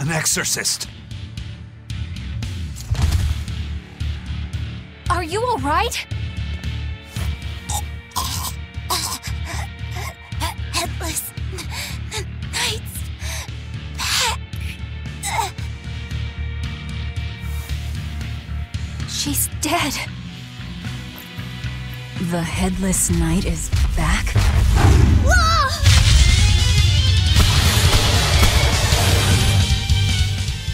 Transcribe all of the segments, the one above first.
An exorcist. Are you all right? Headless Knights back. She's dead. The Headless Knight is back? Whoa!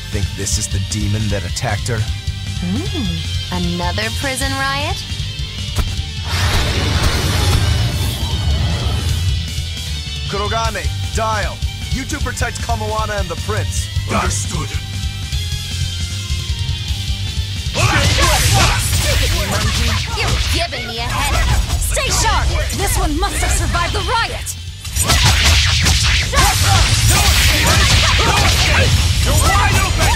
Think this is the demon that attacked her? Another prison riot? Kurogane, dial. You two protect Kamoana and the prince. Understood. You're giving me a headache. Stay sharp! This one must have survived the riot! You're wide open!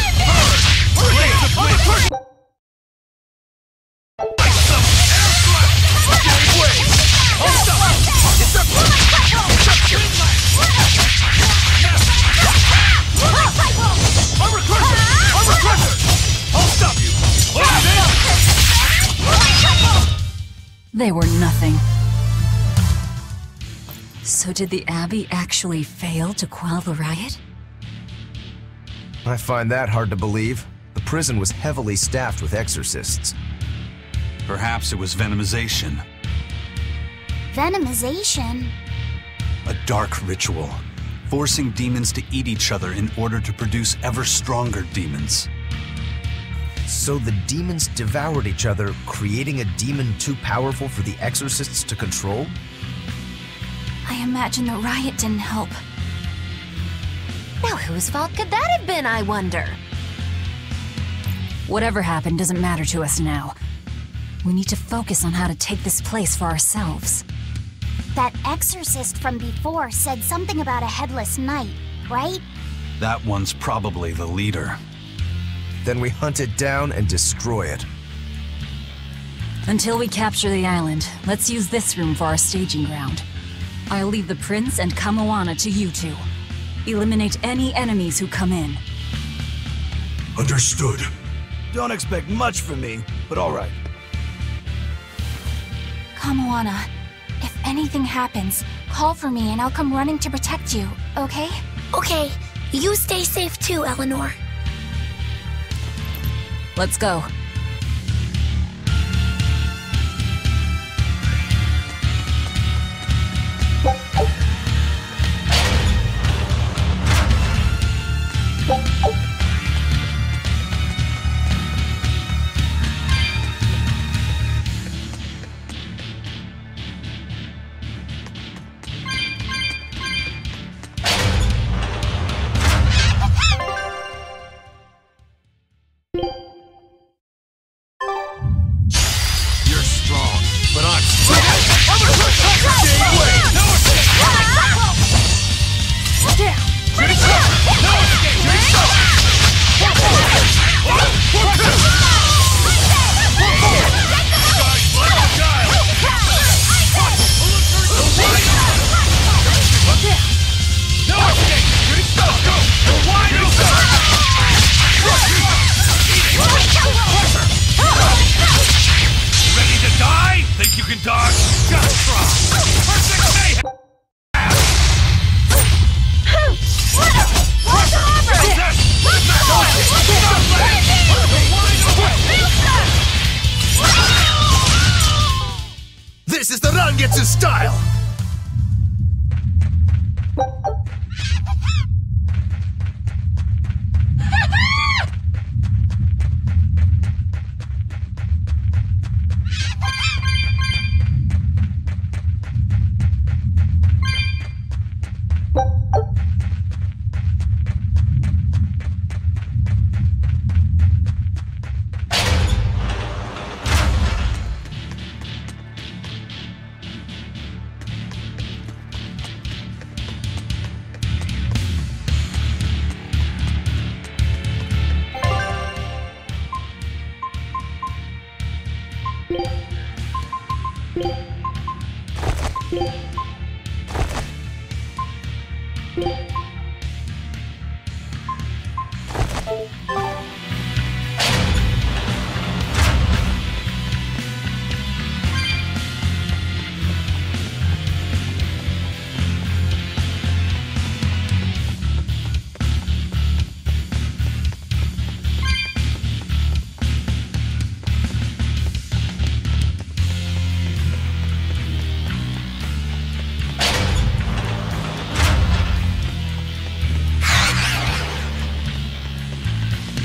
They were nothing. So did the Abbey actually fail to quell the riot? I find that hard to believe. The prison was heavily staffed with exorcists. Perhaps it was venomization. Venomization? A dark ritual, forcing demons to eat each other in order to produce ever stronger demons. So the demons devoured each other, creating a demon too powerful for the exorcists to control? I imagine the riot didn't help. Now whose fault could that have been, I wonder? Whatever happened doesn't matter to us now. We need to focus on how to take this place for ourselves. That exorcist from before said something about a headless knight, right? That one's probably the leader. Then we hunt it down and destroy it. Until we capture the island, let's use this room for our staging ground. I'll leave the prince and Kamoana to you two. Eliminate any enemies who come in. Understood. Don't expect much from me, but all right. Kamoana, if anything happens, call for me and I'll come running to protect you, okay? Okay, you stay safe too, Eleanor. Let's go. No escape!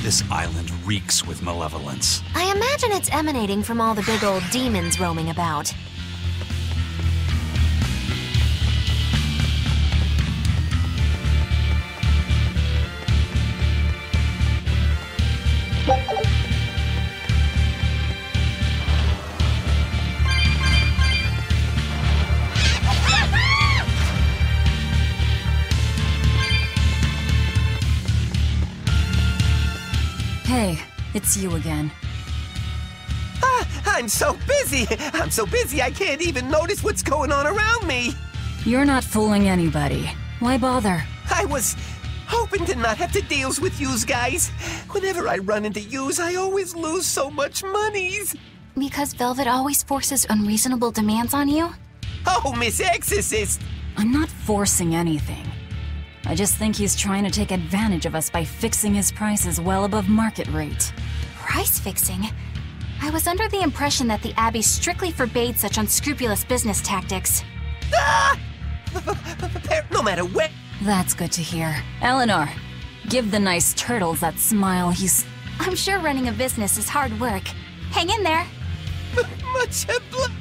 This island reeks with malevolence. I imagine it's emanating from all the big old demons roaming about. Hey, it's you again. I'm so busy! I'm so busy I can't even notice what's going on around me! You're not fooling anybody. Why bother? I was hoping to not have to deal with yous guys. Whenever I run into yous, I always lose so much monies. Because Velvet always forces unreasonable demands on you? Oh, Miss Exorcist! I'm not forcing anything. I just think he's trying to take advantage of us by fixing his prices well above market rate. Price fixing? I was under the impression that the Abbey strictly forbade such unscrupulous business tactics. Ah! No matter what. That's good to hear. Eleanor, give the nice turtles that smile he's... I'm sure running a business is hard work. Hang in there. Much obliged.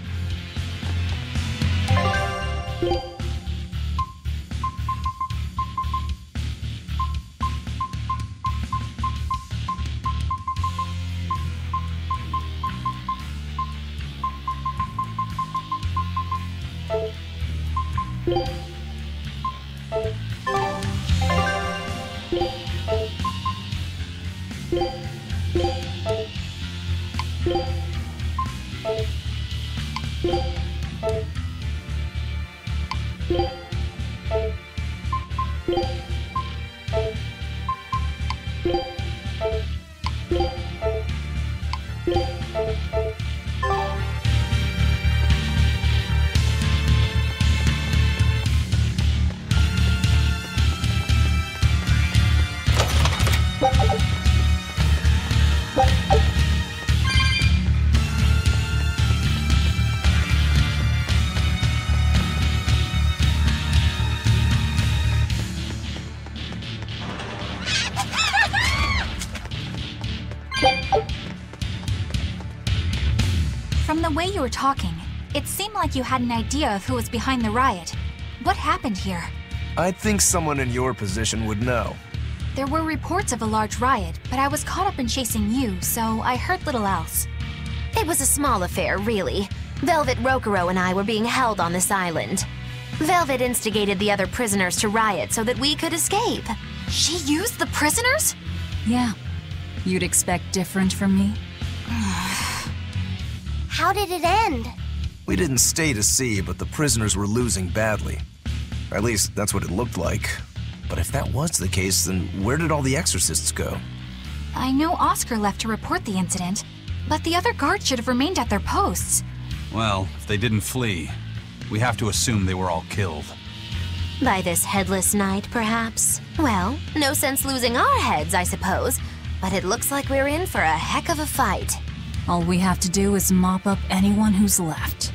From the way you were talking, it seemed like you had an idea of who was behind the riot. What happened here? I think someone in your position would know. There were reports of a large riot, but I was caught up in chasing you, so I heard little else. It was a small affair, really. Velvet Rokurou and I were being held on this island. Velvet instigated the other prisoners to riot so that we could escape. She used the prisoners? Yeah. You'd expect different from me? How did it end? We didn't stay to see, but the prisoners were losing badly. At least, that's what it looked like. But if that was the case, then where did all the exorcists go? I know Oscar left to report the incident, but the other guards should have remained at their posts. Well, if they didn't flee, we have to assume they were all killed. By this headless knight, perhaps? Well, no sense losing our heads, I suppose. But it looks like we're in for a heck of a fight. All we have to do is mop up anyone who's left.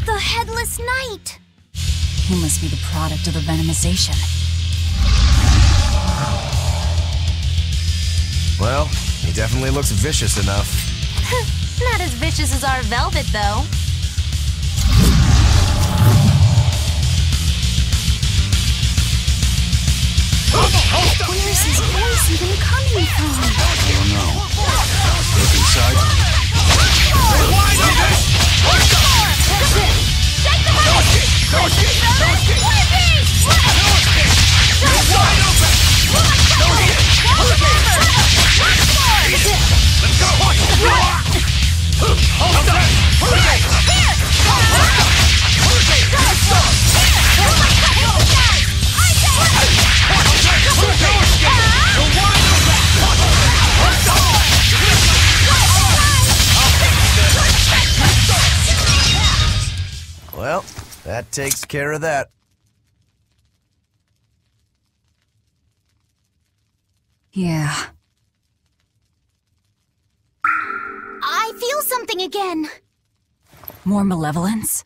The Headless Knight! He must be the product of the venomization. Well, he definitely looks vicious enough. Not as vicious as our Velvet, though. Where's his voice even coming from? I don't know. Look inside. Well, that takes care of that. Yeah. I feel something again. More malevolence?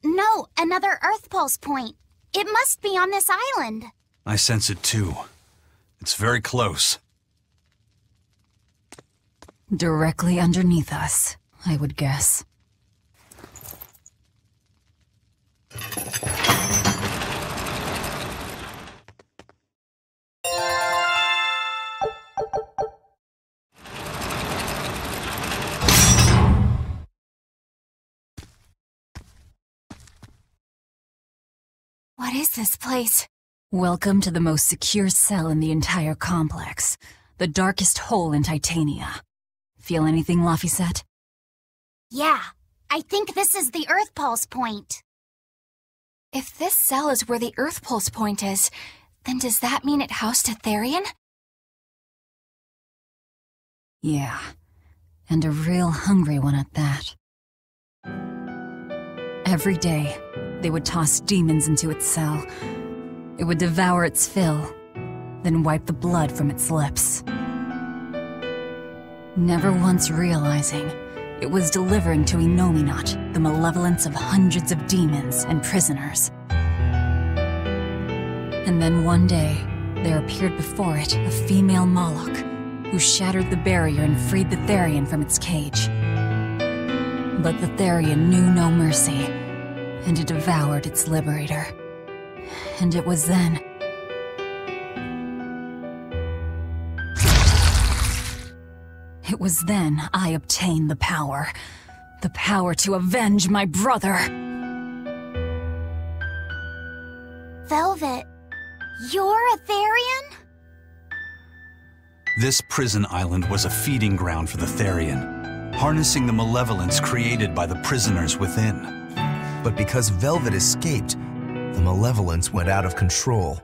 No, another Earth Pulse point. It must be on this island. I sense it too. It's very close. Directly underneath us, I would guess. What is this place? Welcome to the most secure cell in the entire complex. The darkest hole in Titania. Feel anything, Laphicet? Yeah, I think this is the Earth Pulse point. If this cell is where the Earth Pulse point is, then does that mean it housed a Therian? Yeah. And a real hungry one at that. Every day, they would toss demons into its cell. It would devour its fill, then wipe the blood from its lips. Never once realizing, it was delivering to Inominat the malevolence of hundreds of demons and prisoners. And then one day, there appeared before it a female Moloch, who shattered the barrier and freed the Therian from its cage. But the Therian knew no mercy, and it devoured its liberator. And it was then... It was then I obtained the power. The power to avenge my brother. Velvet, you're a Therian? This prison island was a feeding ground for the Therian, harnessing the malevolence created by the prisoners within. But because Velvet escaped, the malevolence went out of control.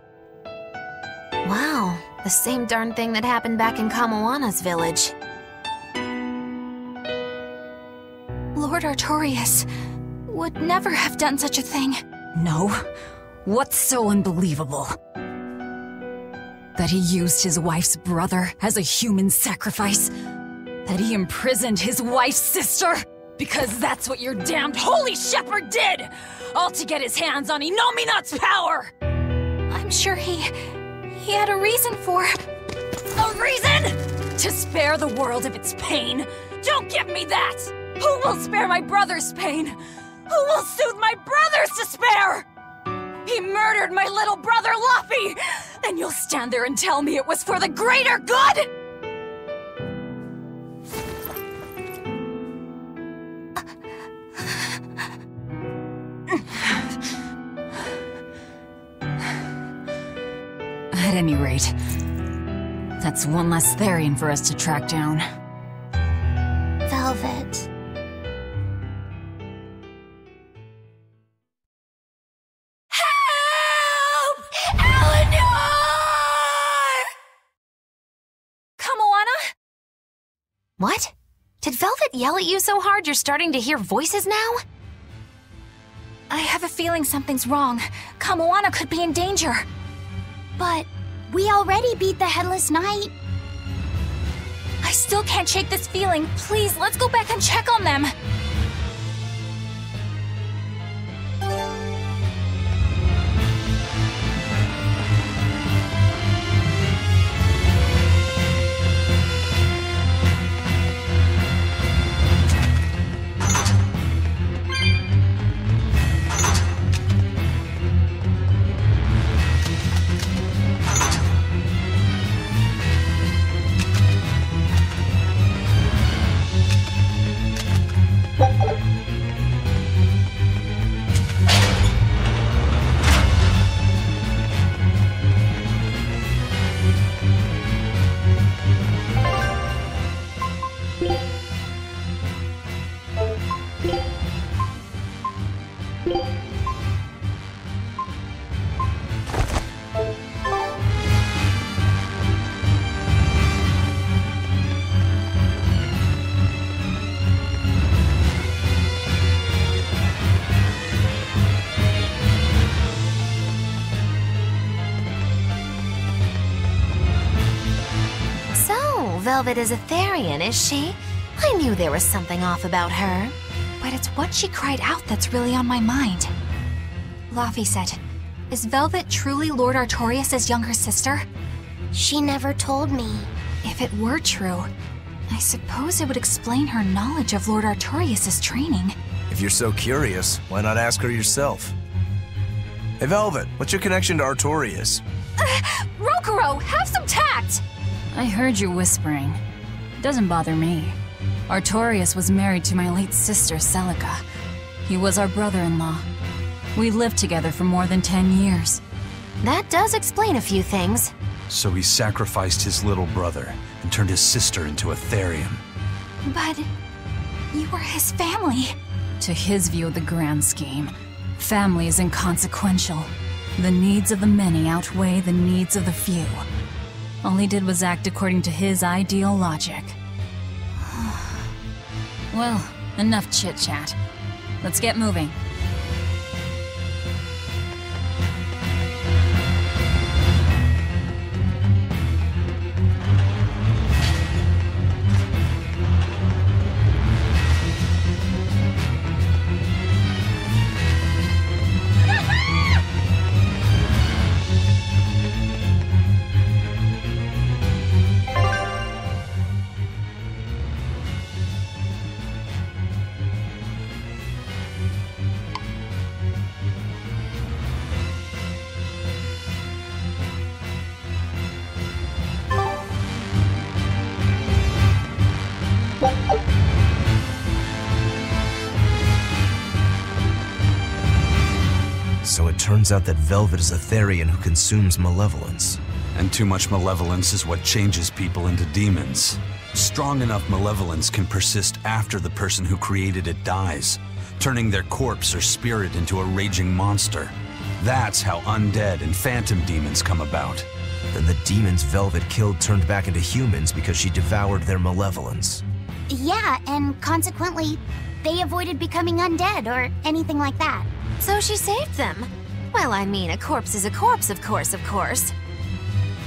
Wow, the same darn thing that happened back in Kamoana's village. Lord Artorias would never have done such a thing. No? What's so unbelievable? That he used his wife's brother as a human sacrifice? That he imprisoned his wife's sister? Because that's what your damned holy shepherd did! All to get his hands on Inominat's power! I'm sure he had a reason for... A reason? To spare the world of its pain? Don't give me that! Who will spare my brother's pain? Who will soothe my brother's despair? He murdered my little brother, Laphie! And you'll stand there and tell me it was for the greater good? At any rate, that's one less Therian for us to track down. Velvet. What? Did Velvet yell at you so hard you're starting to hear voices now? I have a feeling something's wrong. Kamoana could be in danger. But we already beat the Headless Knight. I still can't shake this feeling. Please, let's go back and check on them. Velvet is a Therian, is she? I knew there was something off about her. But it's what she cried out that's really on my mind. Laphicet, is Velvet truly Lord Artorias' younger sister? She never told me. If it were true, I suppose it would explain her knowledge of Lord Artorias' training. If you're so curious, why not ask her yourself? Hey Velvet, what's your connection to Artorias? Rokuro, have some tact! I heard you whispering. Doesn't bother me. Artorias was married to my late sister, Celica. He was our brother-in-law. We lived together for more than 10 years. That does explain a few things. So he sacrificed his little brother and turned his sister into a Therian. But you were his family. To his view of the grand scheme, family is inconsequential. The needs of the many outweigh the needs of the few. All he did was act according to his ideal logic. Well, enough chit-chat. Let's get moving. So it turns out that Velvet is a Therian who consumes malevolence. And too much malevolence is what changes people into demons. Strong enough malevolence can persist after the person who created it dies, turning their corpse or spirit into a raging monster. That's how undead and phantom demons come about. Then the demons Velvet killed turned back into humans because she devoured their malevolence. Yeah, and consequently, they avoided becoming undead or anything like that. So she saved them. Well, I mean, a corpse is a corpse, of course.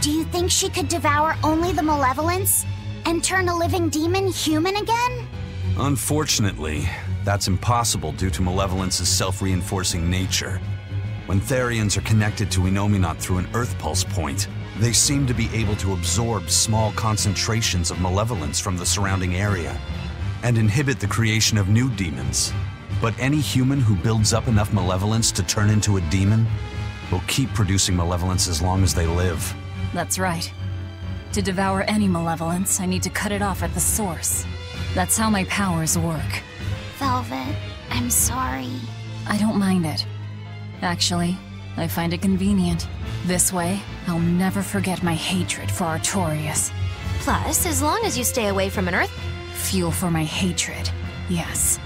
Do you think she could devour only the malevolence and turn a living demon human again? Unfortunately, that's impossible due to malevolence's self-reinforcing nature. When Therians are connected to Enominat through an Earth Pulse point, they seem to be able to absorb small concentrations of malevolence from the surrounding area and inhibit the creation of new demons. But any human who builds up enough malevolence to turn into a demon will keep producing malevolence as long as they live. That's right. To devour any malevolence, I need to cut it off at the source. That's how my powers work. Velvet, I'm sorry. I don't mind it. Actually, I find it convenient. This way, I'll never forget my hatred for Artorias. Plus, as long as you stay away from an Earth... Fuel for my hatred, yes.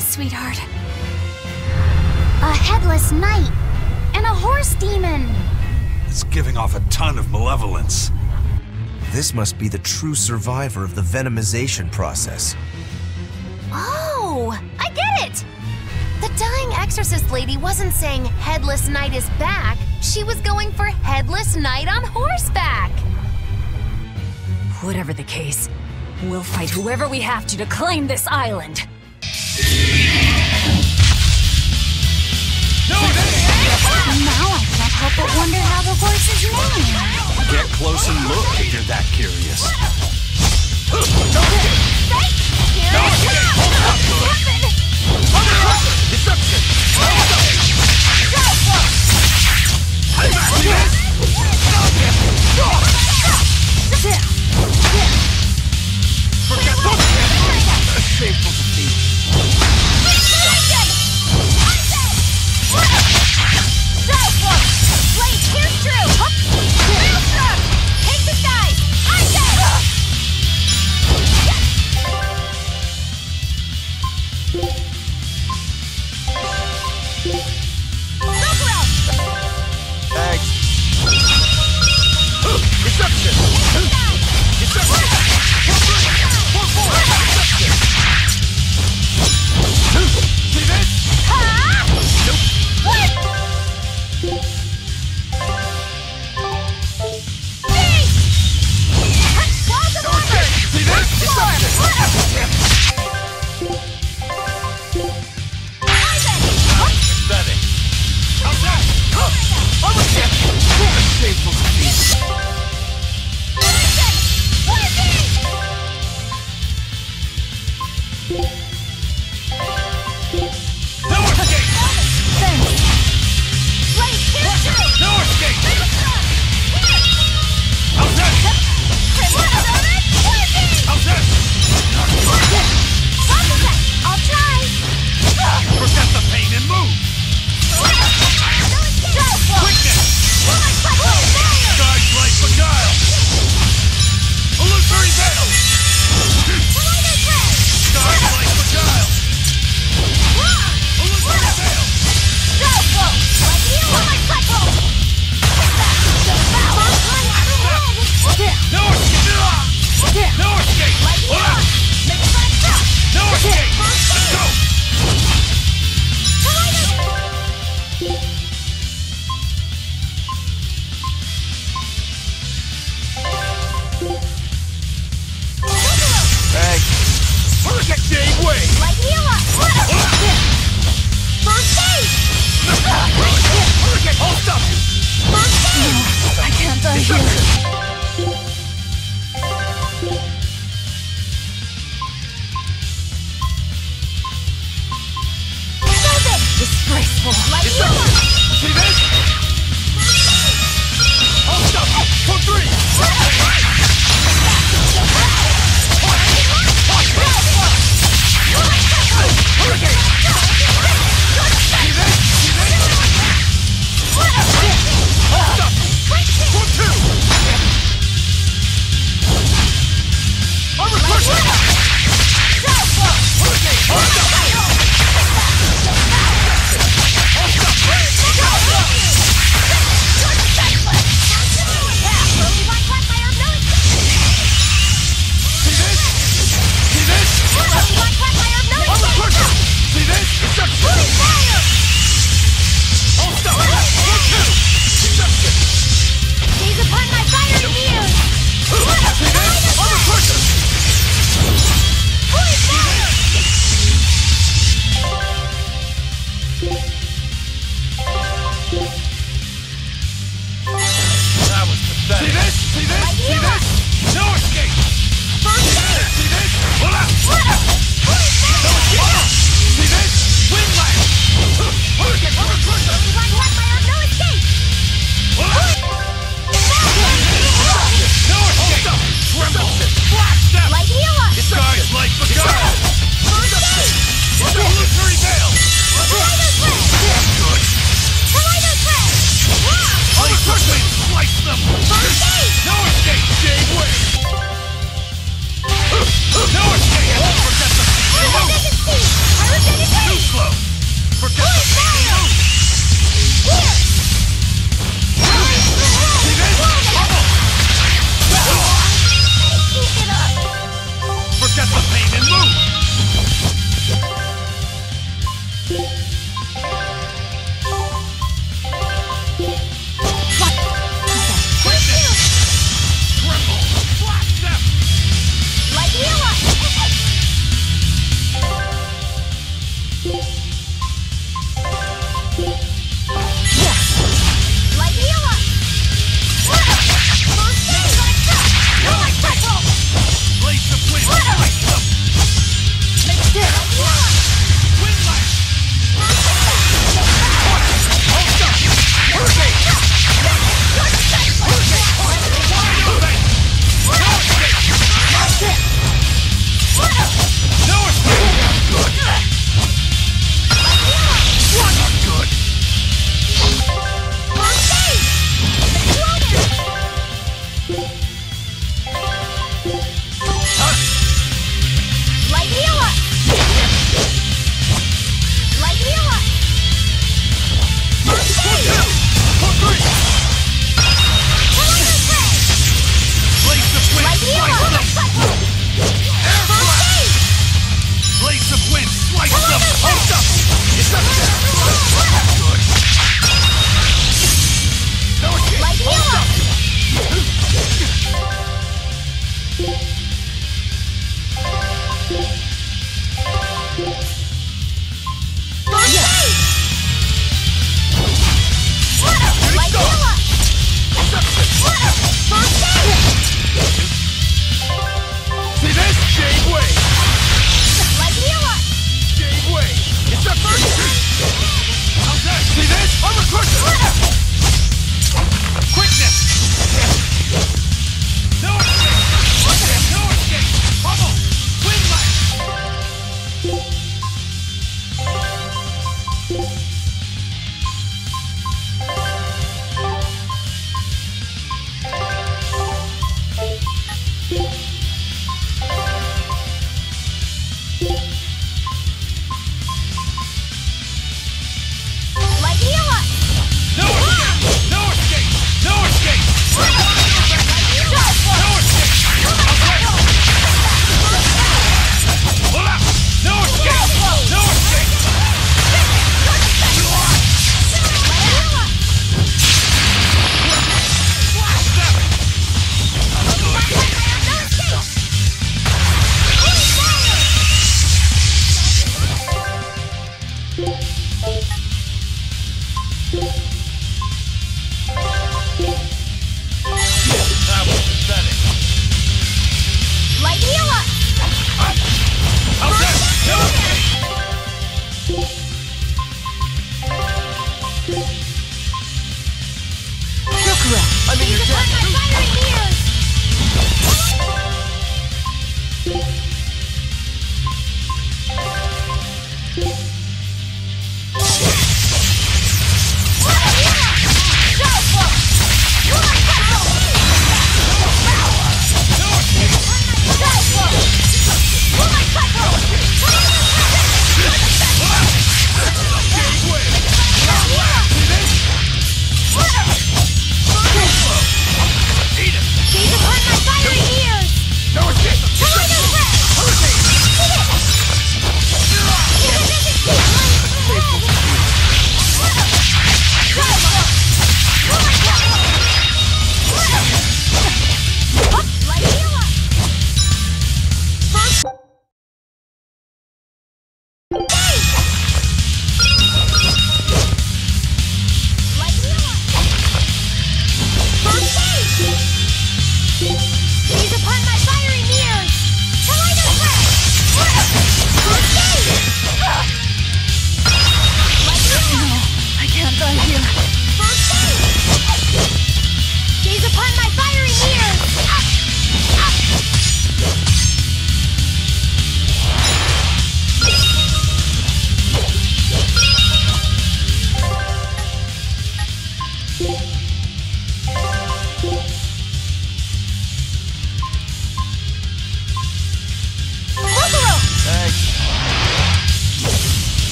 Sweetheart. A headless knight and a horse demon. It's giving off a ton of malevolence. This must be the true survivor of the venomization process. Oh, I get it! The dying exorcist lady wasn't saying Headless Knight is back. She was going for Headless Knight on horseback. Whatever the case, we'll fight whoever we have to claim this island. Now I can't help but wonder how the horse is named. Get close and look if you're that curious.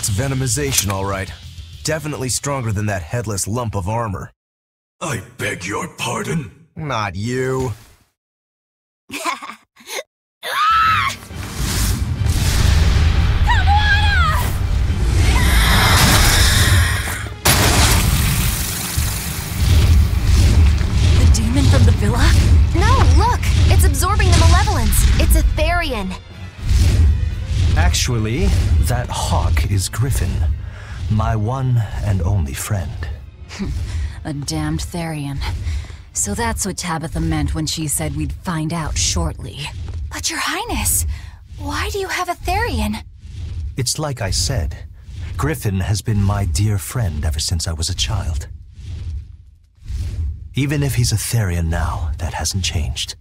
That's venomization, all right. Definitely stronger than that headless lump of armor. I beg your pardon? Not you. The demon from the villa? No, look! It's absorbing the malevolence. It's a Therian. Actually, that hawk is Griffin, my one and only friend. A damned Therian. So that's what Tabitha meant when she said we'd find out shortly. But Your Highness, why do you have a Therian? It's like I said, Griffin has been my dear friend ever since I was a child. Even if he's a Therian now, that hasn't changed.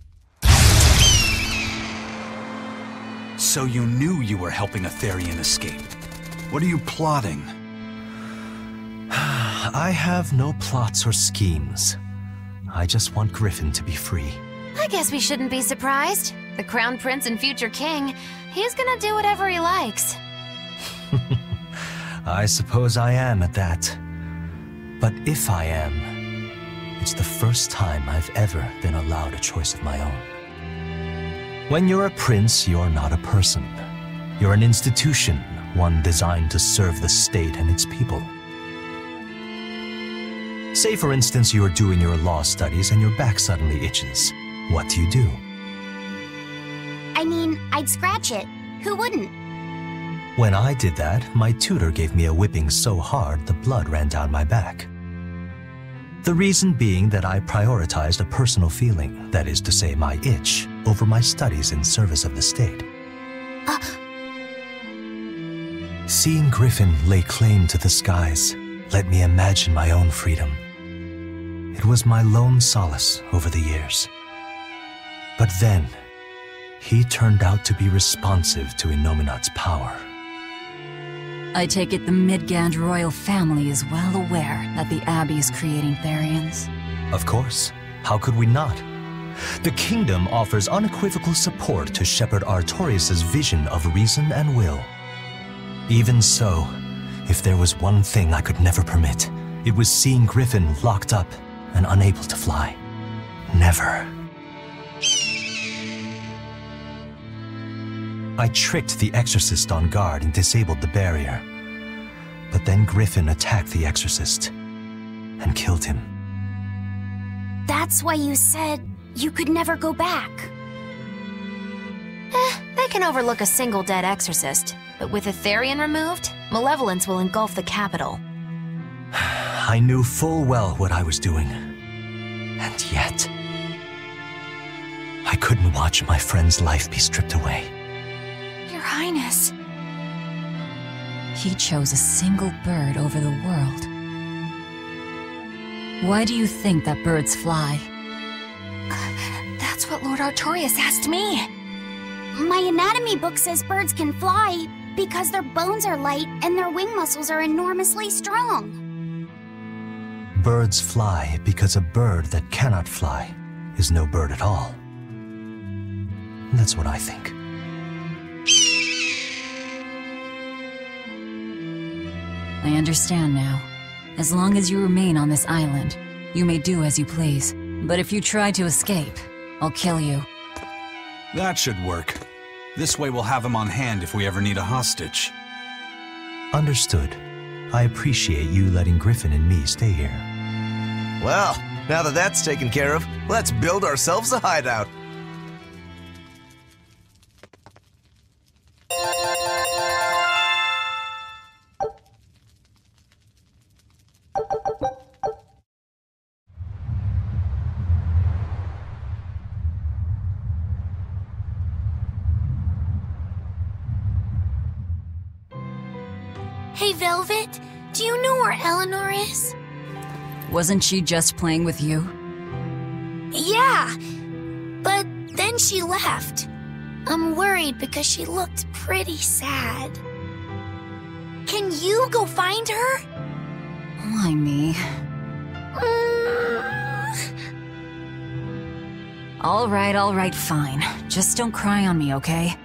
So you knew you were helping a Therian escape. What are you plotting? I have no plots or schemes. I just want Griffin to be free. I guess we shouldn't be surprised. The Crown Prince and future king, he's gonna do whatever he likes. I suppose I am at that. But if I am, it's the first time I've ever been allowed a choice of my own. When you're a prince, you're not a person. You're an institution, one designed to serve the state and its people. Say, for instance, you're doing your law studies and your back suddenly itches. What do you do? I mean, I'd scratch it. Who wouldn't? When I did that, my tutor gave me a whipping so hard the blood ran down my back. The reason being that I prioritized a personal feeling, that is to say my itch, over my studies in service of the state. Seeing Griffin lay claim to the skies let me imagine my own freedom. It was my lone solace over the years. But then, he turned out to be responsive to Innominat's power. I take it the Midgand royal family is well aware that the Abbey is creating Therians. Of course. How could we not? The kingdom offers unequivocal support to Shepherd Artorius' vision of reason and will. Even so, if there was one thing I could never permit, it was seeing Griffin locked up and unable to fly. Never. I tricked the Exorcist on guard and disabled the barrier. But then Griffin attacked the Exorcist and killed him. That's why you said you could never go back. They can overlook a single dead Exorcist, but with a Therian removed, malevolence will engulf the capital. I knew full well what I was doing. And yet, I couldn't watch my friend's life be stripped away. Your Highness. He chose a single bird over the world. Why do you think that birds fly? That's what Lord Artorius asked me. My anatomy book says birds can fly because their bones are light and their wing muscles are enormously strong. Birds fly because a bird that cannot fly is no bird at all. That's what I think. I understand now. As long as you remain on this island, you may do as you please. But if you try to escape, I'll kill you. That should work. This way we'll have him on hand if we ever need a hostage. Understood. I appreciate you letting Griffin and me stay here. Well, now that that's taken care of, let's build ourselves a hideout. Hey, Velvet, do you know where Eleanor is? Wasn't she just playing with you? Yeah, but then she left. I'm worried because she looked pretty sad. Can you go find her? Why me? All right, fine. Just don't cry on me, okay?